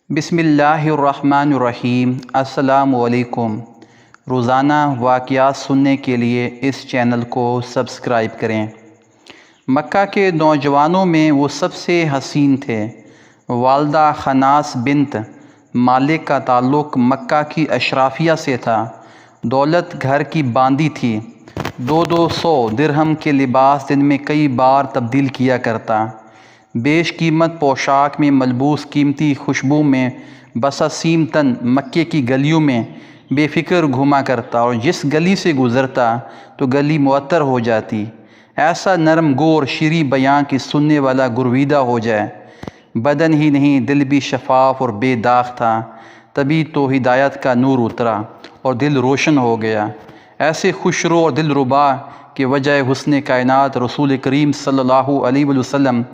बिस्मिल्लाहिर्रहमानिर्रहीम। अस्सलामु अलैकुम। रोज़ाना वाक़यात सुनने के लिए इस चैनल को सब्सक्राइब करें। मक्का के नौजवानों में वो सबसे हसीन थे। वालदा खनास बिन्त मालिक का ताल्लुक़ मक्का की अशराफिया से था। दौलत घर की बांदी थी। 200 दिरहम के लिबास दिन में कई बार तब्दील किया करता। बेश कीमत पोशाक में मलबूस कीमती खुशबू में बससीम तन मक्के की गलियों में बेफ़िक्र घूमा करता, और जिस गली से गुज़रता तो गली मुअत्तर हो जाती। ऐसा नरम गोर शीरी बयां कि सुनने वाला गुरविदा हो जाए। बदन ही नहीं दिल भी शफाफ और बेदाग था। तभी तो हिदायत का नूर उतरा और दिल रोशन हो गया। ऐसे खुशरो और दिलरुबा के वजह हुस्न कायनात रसूल करीम सल्लल्लाहु अलैहि वसल्लम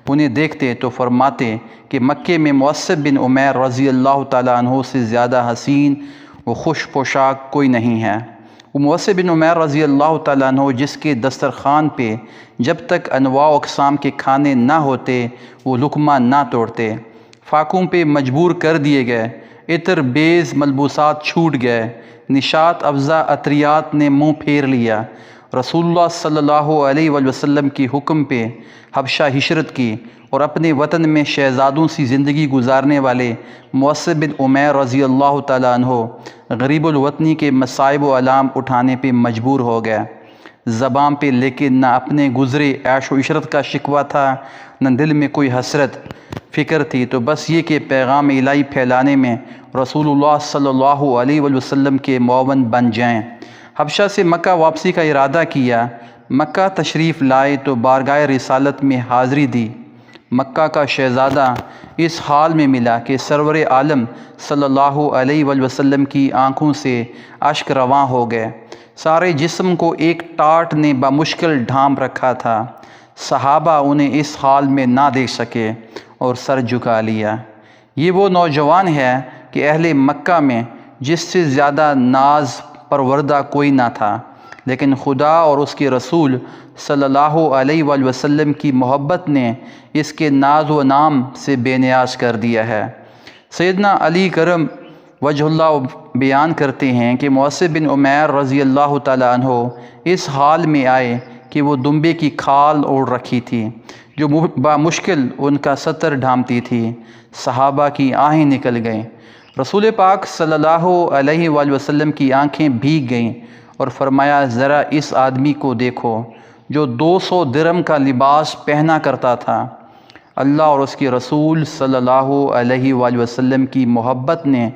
उन्हें देखते तो फरमाते कि मक्के में मुअस्सिब बिन उमैर रज़ी अल्लाह ताला अन्हु से ज़्यादा हसीन व खुश पोशाक कोई नहीं है। वो मुअस्सिब बिन उमैर रज़ी अल्लाह ताला अन्हु जिसके दस्तरखान पे जब तक अनवा अक़साम के खाने ना होते वो लुक़मा ना तोड़ते। फाकों पे मजबूर कर दिए गए, इतर बेज़ मलबूसात छूट गए, निशात अफ़ज़ा अतरियात ने मुँह फेर लिया। रसूलुल्लाह सल्लल्लाहु अलैहि वसल्लम की हुक्म पे हबशा हिजरत की और अपने वतन में शहज़ादों सी ज़िंदगी गुजारने वाले मुअस्सिब बिन उमैर रज़ी अल्लाह ताला अन्हु गरीबुल वतनी के मसाइब व अलाम उठाने पे मजबूर हो गया। ज़बान पे लेकिन न अपने गुज़रे ऐश व इशरत का शिकवा था, न दिल में कोई हसरत फ़िक्र थी, तो बस ये कि पैगाम इलाही फैलाने में रसूलुल्लाह सल्लल्लाहु अलैहि वसल्लम के मुअव्वन बन जाएँ। हबशा से मक्का वापसी का इरादा किया। मक्का तशरीफ़ लाए तो बारगाह रिसालत में हाज़री दी। मक्का का शहज़ादा इस हाल में मिला कि सरवर आलम सल्लल्लाहु अलैहि वसल्लम की आँखों से अश्क रवां हो गए। सारे जिस्म को एक टाट ने बामुश्किल ढांप रखा था। सहाबा उन्हें इस हाल में ना देख सके और सर झुका लिया। ये वो नौजवान है कि अहले मक्का में जिससे ज़्यादा नाज परवरदा कोई ना था, लेकिन खुदा और उसके रसूल सल्लल्लाहु अलैहि वसल्लम की मोहब्बत ने इसके नाज व नाम से बेनियाज कर दिया है। सैयदना अली करम वजहुल्लाह बयान करते हैं कि मुअस्सिब बिन उमैर रज़ी अल्लाह ताला अन्हु इस हाल में आए कि वो दुम्बे की खाल ओढ़ रखी थी जो बामुश्किल उनका सतर ढांपती थी। सहाबा की आहें निकल गईं। रसूल पाक सल्लल्लाहु अलैहि वसल्लम की आंखें भीग गईं और फरमाया, ज़रा इस आदमी को देखो जो 200 दिरहम का लिबास पहना करता था। अल्लाह और उसके रसूल सल्लल्लाहु अलैहि वसल्लम की मोहब्बत ने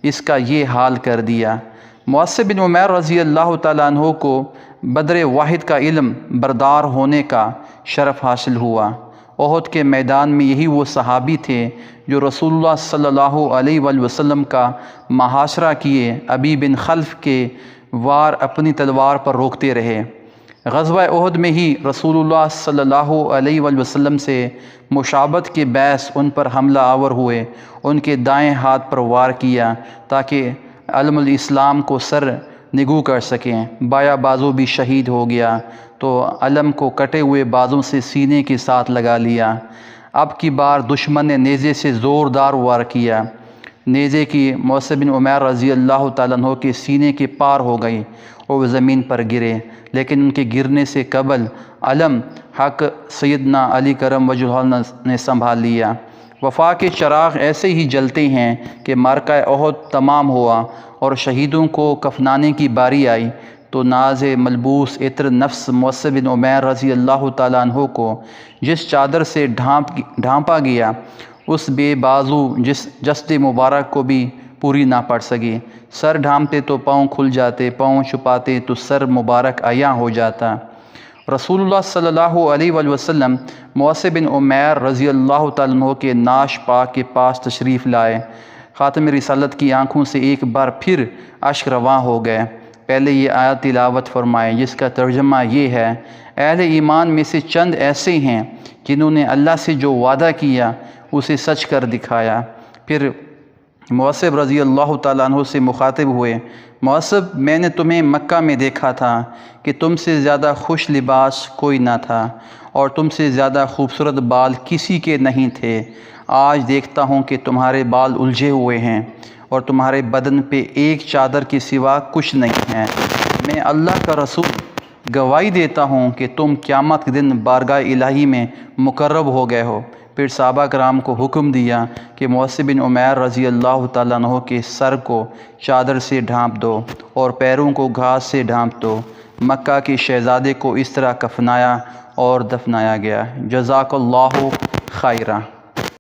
इसका ये हाल कर दिया। मुअस्सिब बिन उमैर रज़ी अल्लाह ताला अन्हु को बदर वाहिद का इल्म बरदार होने का शरफ़ हासिल हुआ। ओहद के मैदान में यही वो सहाबी थे जो रसूलुल्लाह सल्लल्लाहु अलैहि वसल्लम का मुहासरा किए अबी बिन खल्फ़ के वार अपनी तलवार पर रोकते रहे। ग़ज़वा ओहद में ही रसूलुल्लाह सल्लल्लाहु अलैहि वसल्लम से मुशाबत के बैस उन पर हमला आवर हुए। उनके दाएं हाथ पर वार किया ताकि अलमुल इस्लाम को सर निगू कर सकें। बाया बाजू भी शहीद हो गया तो अलम को कटे हुए बाजों से सीने के साथ लगा लिया। अब की बार दुश्मन ने नेज़े से ज़ोरदार वार किया। नेज़े की मुअस्सिब बिन उमैर रज़ी अल्लाह ताला अन्हु के सीने के पार हो गई और वह ज़मीन पर गिरे, लेकिन उनके गिरने से कबल अलम हक़ सैयदना अली करम वजहुल्लाह ने संभाल लिया। वफ़ा के चराग़ ऐसे ही जलते हैं कि मार्का ओहद तमाम हुआ और शहीदों को कफनाने की बारी आई तो नाज़ मलबूस इत्र नफ्स मुअस्सिब बिन उमैर रज़ी अल्लाह ताला अन्हु को जिस चादर से ढांपा गया उस बेबाजू जस्द मुबारक को भी पूरी ना पड़ सकी। सर ढांपते तो पाँव खुल जाते, पाँव छुपाते तो सर मुबारक अयां हो जाता। रसूलुल्लाह सल्लल्लाहु अलैहि वसल्लम मुअस्सिब बिन उमैर रज़ी अल्लाह ताला अन्हु के नाश पाक के पास तशरीफ़ लाए। ख़ातम रिसालत की आँखों से एक बार फिर अश्क रवां हो गए। पहले ये आयत तिलावत फरमाएँ जिसका तर्जुमा ये है, अहले ईमान में से चंद ऐसे हैं जिन्होंने अल्लाह से जो वादा किया उसे सच कर दिखाया। फिर मुअस्सिब रज़ी अल्लाह ताला अन्हु से मुखातिब हुए, मुअस्सिब मैंने तुम्हें मक्का में देखा था कि तुमसे ज़्यादा खुश लिबास कोई ना था और तुमसे ज़्यादा खूबसूरत बाल किसी के नहीं थे। آج دیکھتا ہوں کہ تمہارے بال الجھے ہوئے ہیں اور تمہارے بدن پہ ایک چادر کے سوا کچھ نہیں ہے۔ میں اللہ کا رسول گواہی دیتا ہوں کہ تم قیامت کے دن بارگاہ الہی میں مقرب ہو گئے ہو۔ پھر صحابہ کرام کو حکم دیا کہ مصعب بن عمیر رضی اللہ تعالیٰ عنہ کے سر کو چادر سے ڈھانپ دو اور پیروں کو گھاس سے ڈھانپ دو۔ مکہ کے شہزادے کو اس طرح کفنایا اور دفنایا گیا۔ جزاک اللہ خیرہ۔